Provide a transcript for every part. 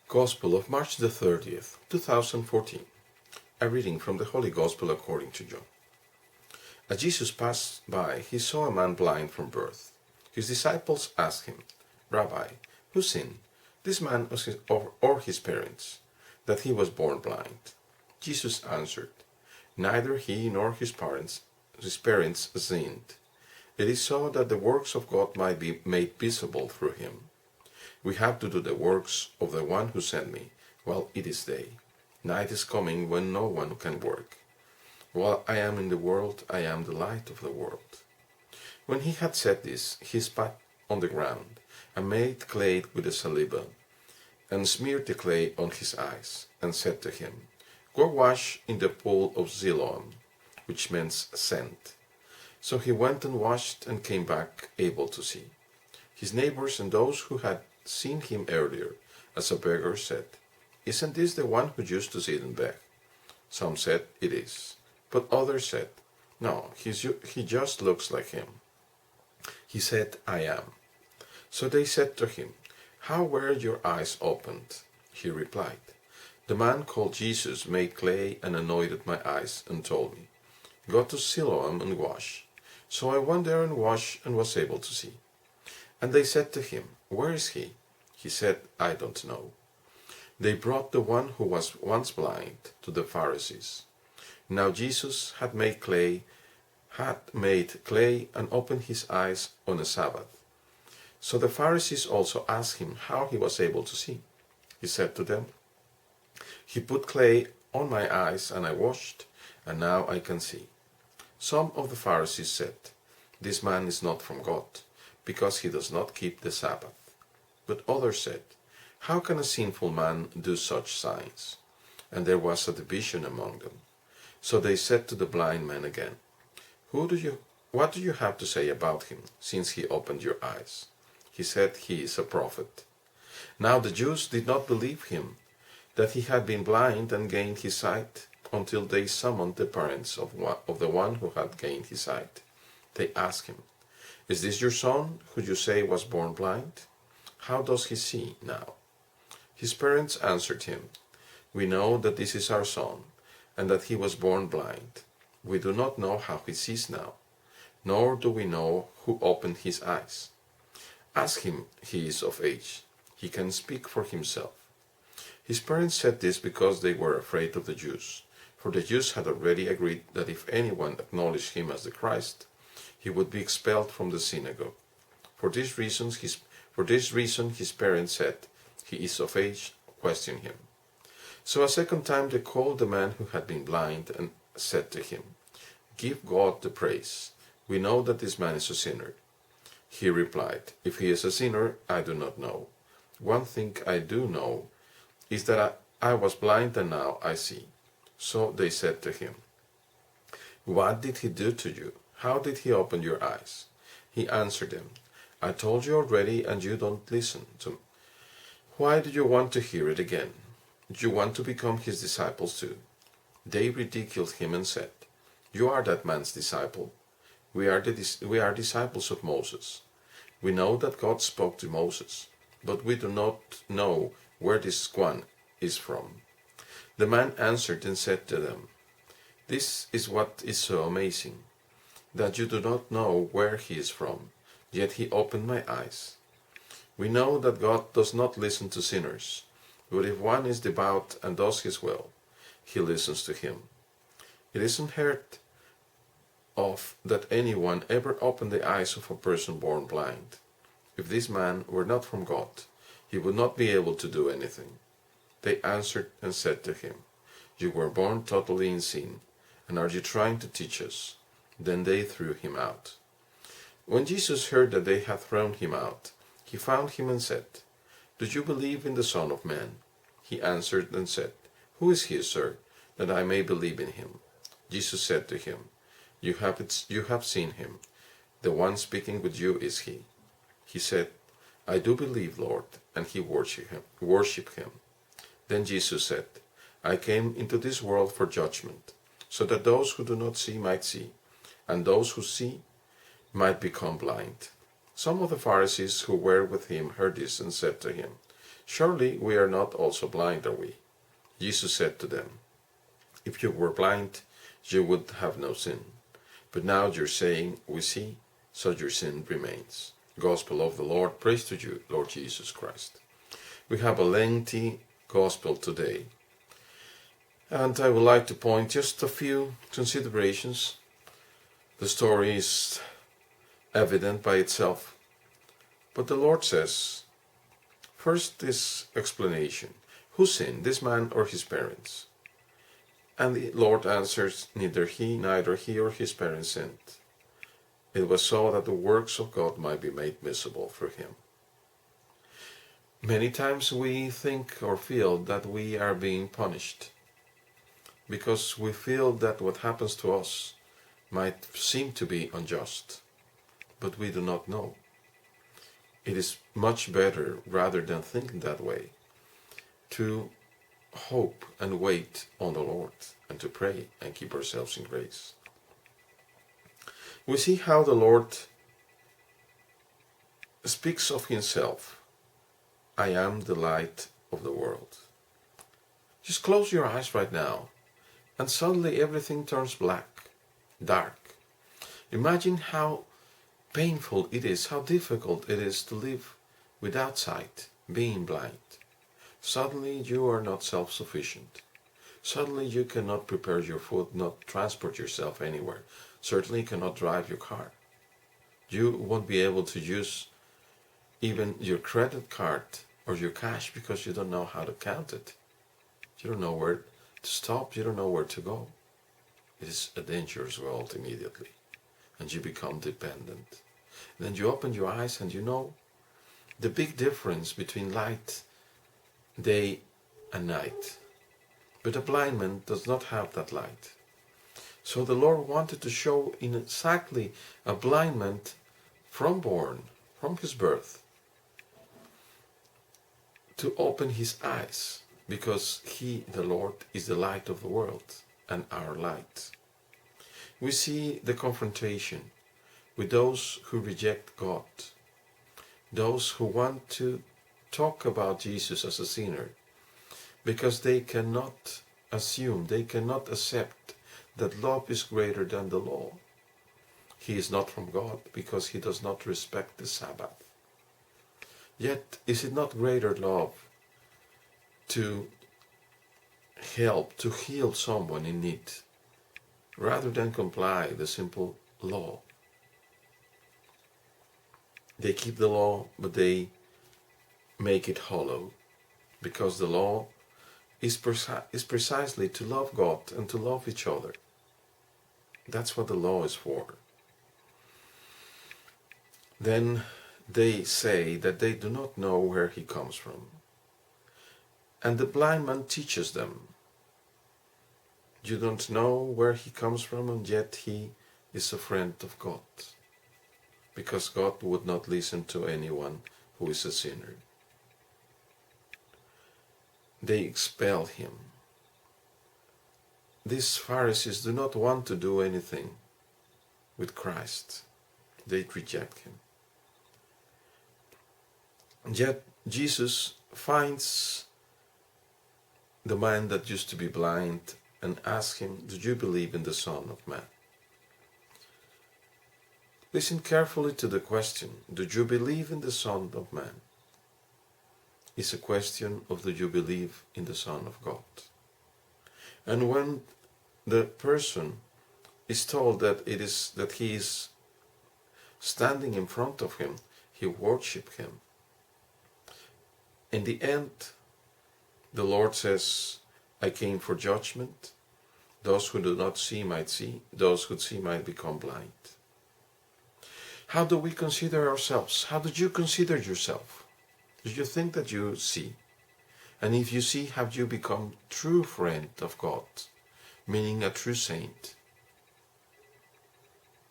Gospel of March the 30th, 2014. A reading from the Holy Gospel according to John. As Jesus passed by, he saw a man blind from birth. His disciples asked him, Rabbi, who sinned, this man or his parents, that he was born blind? Jesus answered, Neither he nor his parents sinned. It is so that the works of God might be made visible through him. We have to do the works of the one who sent me while it is day. Night is coming when no one can work. While I am in the world, I am the light of the world. When he had said this, he spat on the ground and made clay with the saliva and smeared the clay on his eyes and said to him, Go wash in the pool of Siloam, which means sent. So he went and washed and came back able to see. His neighbors and those who had seen him earlier as a beggar said, Isn't this the one who used to sit and beg? Some said, It is. But others said, No, he just looks like him. He said, I am. So they said to him, How were your eyes opened? He replied, The man called Jesus made clay and anointed my eyes and told me, Go to Siloam and wash. So I went there and washed and was able to see. And they said to him, Where is he? He said, I don't know. They brought the one who was once blind to the Pharisees. Now Jesus had made clay and opened his eyes on a Sabbath. So the Pharisees also asked him how he was able to see. He said to them, He put clay on my eyes and I washed, and now I can see. Some of the Pharisees said, This man is not from God, because he does not keep the Sabbath. But others said, How can a sinful man do such signs? And there was a division among them. So they said to the blind man again, What do you have to say about him, since he opened your eyes? He said, He is a prophet. Now the Jews did not believe him, that he had been blind and gained his sight, until they summoned the parents of the one who had gained his sight. They asked him, Is this your son, who you say was born blind? How does he see now? His parents answered him, We know that this is our son, and that he was born blind. We do not know how he sees now, nor do we know who opened his eyes. Ask him, he is of age. He can speak for himself. His parents said this because they were afraid of the Jews, for the Jews had already agreed that if anyone acknowledged him as the Christ, he would be expelled from the synagogue. For this reason his parents said, He is of age, question him. So a second time they called the man who had been blind and said to him, Give God the praise. We know that this man is a sinner. He replied, If he is a sinner, I do not know. One thing I do know is that I was blind and now I see. So they said to him, What did he do to you? How did he open your eyes? He answered them, I told you already and you don't listen to me. Why do you want to hear it again? Do you want to become his disciples too? They ridiculed him and said, You are that man's disciple. We are disciples of Moses. We know that God spoke to Moses, but we do not know where this one is from. The man answered and said to them, This is what is so amazing, that you do not know where he is from, yet he opened my eyes. We know that God does not listen to sinners, but if one is devout and does his will, he listens to him. It isn't heard of that anyone ever opened the eyes of a person born blind. If this man were not from God, he would not be able to do anything. They answered and said to him, You were born totally in sin, and are you trying to teach us? Then they threw him out. When Jesus heard that they had thrown him out, he found him and said, Do you believe in the Son of Man? He answered and said, Who is he, sir, that I may believe in him? Jesus said to him, You have seen him. The one speaking with you is he. He said, I do believe, Lord, and he worshiped him. Then Jesus said, I came into this world for judgment, so that those who do not see might see, and those who see might become blind. Some of the Pharisees who were with him heard this and said to him, Surely we are not also blind, are we? Jesus said to them, if you were blind, you would have no sin. But now you're saying, we see, so your sin remains. Gospel of the Lord, praise to you, Lord Jesus Christ. We have a lengthy gospel today, and I would like to point just a few considerations. The story is evident by itself, but the Lord says, first this explanation. Who sinned, this man or his parents? And the Lord answers, neither he or his parents sinned. It was so that the works of God might be made visible through him. Many times we think or feel that we are being punished because we feel that what happens to us might seem to be unjust, but we do not know. It is much better, rather than thinking that way, to hope and wait on the Lord and to pray and keep ourselves in grace. We see how the Lord speaks of himself. I am the light of the world. Just close your eyes right now and suddenly everything turns black, dark. Imagine how painful it is, how difficult it is to live without sight, being blind. Suddenly you are not self-sufficient. Suddenly you cannot prepare your food, not transport yourself anywhere. Certainly cannot drive your car. You won't be able to use even your credit card or your cash because you don't know how to count it. You don't know where to stop. You don't know where to go. It is a dangerous world immediately. And you become dependent. Then you open your eyes and you know the big difference between light, day and night. But a blind man does not have that light. So the Lord wanted to show in exactly a blind man from his birth, to open his eyes, because he, the Lord, is the light of the world and our light. We see the confrontation with those who reject God, those who want to talk about Jesus as a sinner, because they cannot assume, they cannot accept that love is greater than the law. He is not from God because he does not respect the Sabbath. Yet, is it not greater love to help, to heal someone in need, rather than comply the simple law? They keep the law, but they make it hollow, because the law is precisely to love God and to love each other. That's what the law is for. Then they say that they do not know where he comes from. And the blind man teaches them. You don't know where he comes from, and yet he is a friend of God. Because God would not listen to anyone who is a sinner. They expel him. These Pharisees do not want to do anything with Christ. They reject him. Yet Jesus finds the man that used to be blind and asks him, do you believe in the Son of Man? Listen carefully to the question, do you believe in the Son of Man? It's a question of do you believe in the Son of God? And when the person is told that he is standing in front of him, he worships him. In the end, the Lord says, I came for judgment. Those who do not see might see. Those who see might become blind. How do we consider ourselves? How do you consider yourself? Do you think that you see? And if you see, have you become true friend of God? Meaning a true saint?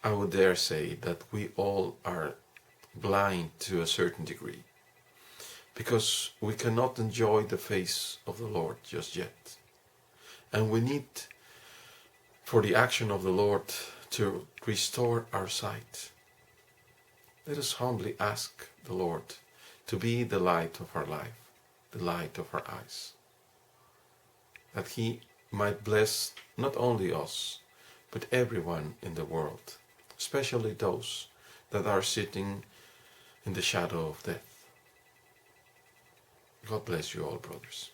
I would dare say that we all are blind to a certain degree. Because we cannot enjoy the face of the Lord just yet. And we need for the action of the Lord to restore our sight. Let us humbly ask the Lord to be the light of our life, the light of our eyes, that He might bless not only us, but everyone in the world, especially those that are sitting in the shadow of death. God bless you all, brothers.